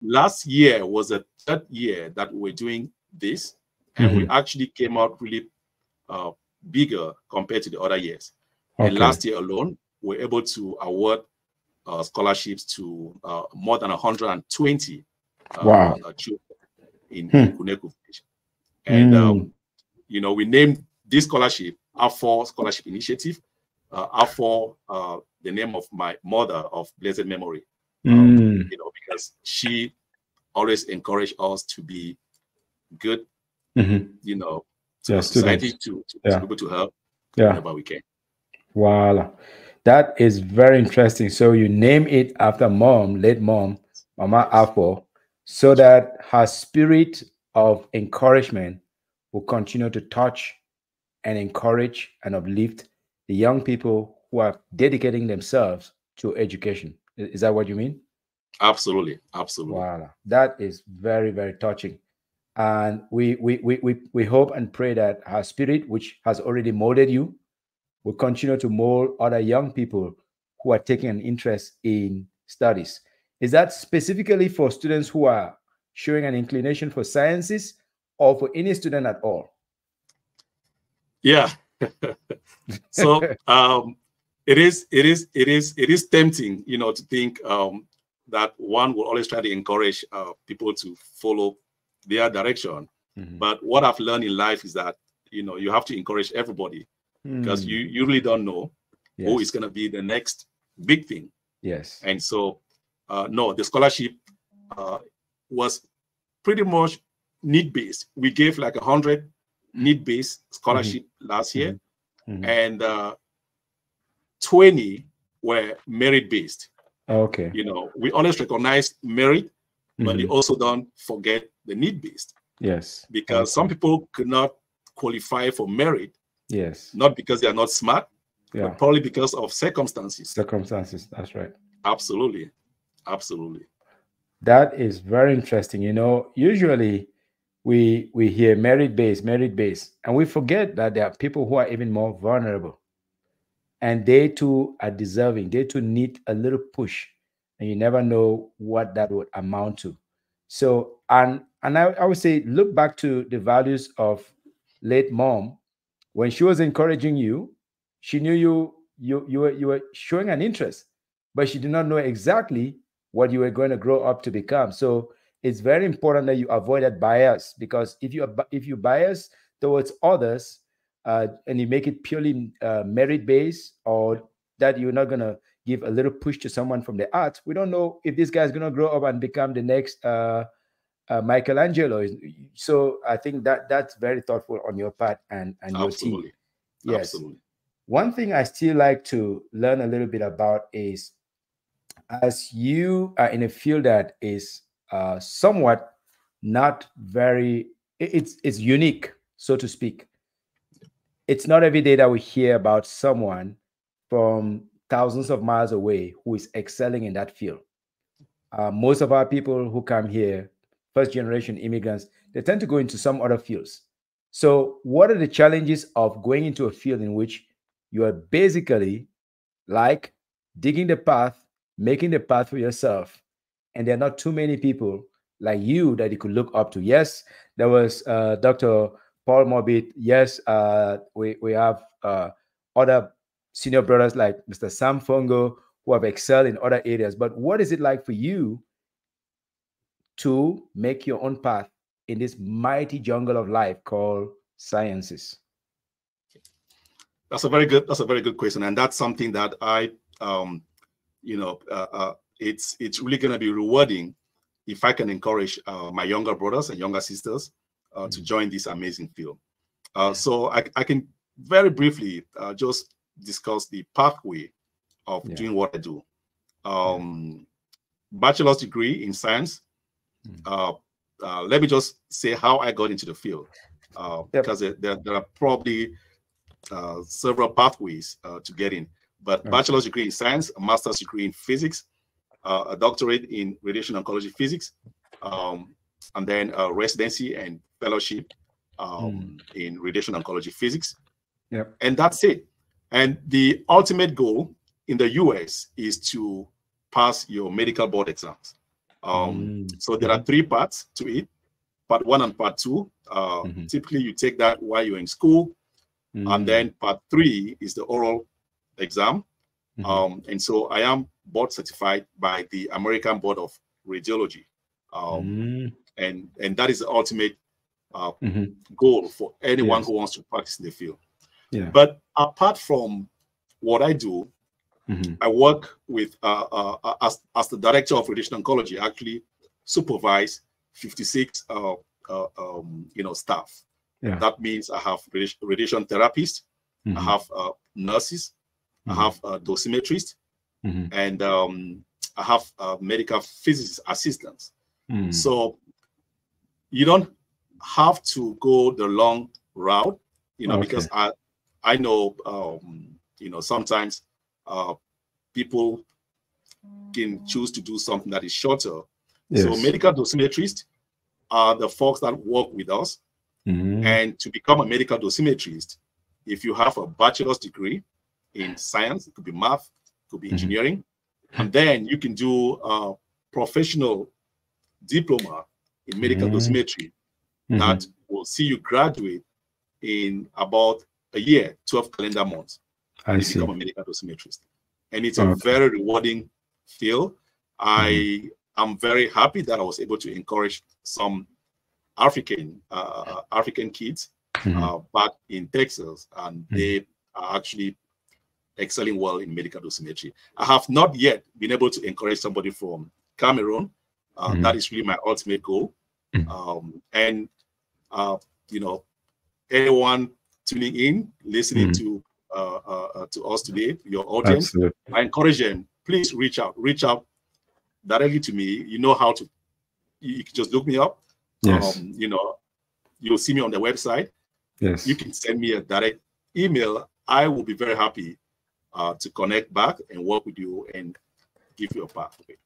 last year was the third year that we were doing this, and we actually came out really bigger compared to the other years. And last year alone, we were able to award scholarships to more than 120 children in Kuneku Village. And, you know, we named this scholarship AFO Scholarship Initiative, AFO, the name of my mother of blessed memory, you know, because she always encouraged us to be good, you know, to society, to be able to help whenever we can. Wow. That is very interesting. So you name it after mom, late mom, Mama Afo, so that her spirit of encouragement will continue to touch and encourage and uplift the young people who are dedicating themselves to education. Is that what you mean? Absolutely. Absolutely. Wow. That is very, very touching. And we hope and pray that her spirit, which has already molded you, will continue to mold other young people who are taking an interest in studies. Is that specifically for students who are showing an inclination for sciences, or for any student at all? Yeah. So it is tempting, you know, to think that one will always try to encourage people to follow their direction. But what I've learned in life is that, you know, you have to encourage everybody, because you really don't know who is going to be the next big thing. Yes. And so, no, the scholarship was pretty much need-based. We gave like 100 need-based scholarship last year, and 20 were merit-based. Okay. You know, we always recognize merit, but we also don't forget the need-based. Yes. Because some people could not qualify for merit. Yes. Not because they are not smart, but probably because of circumstances. Circumstances, that's right. Absolutely. Absolutely. That is very interesting. You know, usually we hear merit-based, and we forget that there are people who are even more vulnerable. And they too are deserving. They too need a little push. And you never know what that would amount to. So, and I would say, look back to the values of late mom. When she was encouraging you, she knew you were showing an interest, but she did not know exactly what you were going to grow up to become. So it's very important that you avoid that bias, because if you bias towards others and you make it purely merit-based, or that you're not going to give a little push to someone from the arts, we don't know if this guy's going to grow up and become the next Michelangelo. So I think that's very thoughtful on your part and your team. Yes. Absolutely. One thing I still like to learn a little bit about is, as you are in a field that is somewhat not very, it's unique, so to speak. It's not every day that we hear about someone from thousands of miles away who is excelling in that field. Most of our people who come here, first generation immigrants, they tend to go into some other fields. So what are the challenges of going into a field in which you are basically like digging the path, making the path for yourself, and there are not too many people like you that you could look up to? Yes, there was Dr. Paul Morbid. Yes, we have other senior brothers like Mr. Sam Fongo who have excelled in other areas. But what is it like for you to make your own path in this mighty jungle of life called sciences? That's a very good question, and that's something that I, you know, it's really going to be rewarding if I can encourage my younger brothers and younger sisters to join this amazing field. So I can very briefly just discuss the pathway of doing what I do. Bachelor's degree in science. Let me just say how I got into the field, because there are probably several pathways to get in. But bachelor's degree in science, a master's degree in physics, a doctorate in radiation oncology physics, and then a residency and fellowship in radiation oncology physics. And that's it. And the ultimate goal in the US is to pass your medical board exams. So there are 3 parts to it. Part 1 and part 2. Typically, you take that while you're in school. And then part 3 is the oral exam. And so I am board certified by the American Board of Radiology. And that is the ultimate goal for anyone who wants to practice in the field. But apart from what I do, I work with, as the director of radiation oncology, actually supervise 56 staff. That means I have radiation therapists, I have nurses, I have dosimetrists, and I have medical physicist assistants. So you don't have to go the long route, because I know, sometimes people can choose to do something that is shorter. So medical dosimetrists are the folks that work with us. And to become a medical dosimetrist, if you have a bachelor's degree in science, it could be math, it could be engineering, and then you can do a professional diploma in medical dosimetry that will see you graduate in about a year, 12 calendar months, and you become a medical dosimetrist. And it's a very rewarding field. I am very happy that I was able to encourage some African kids back in Texas, and they are actually excelling well in medical dosimetry. I have not yet been able to encourage somebody from Cameroon. That is really my ultimate goal. And anyone tuning in, listening to us today, your audience, I encourage them, please reach out directly to me. You know how to, you can just look me up. You'll see me on the website. You can send me a direct email. I will be very happy to connect back and work with you and give you a pathway.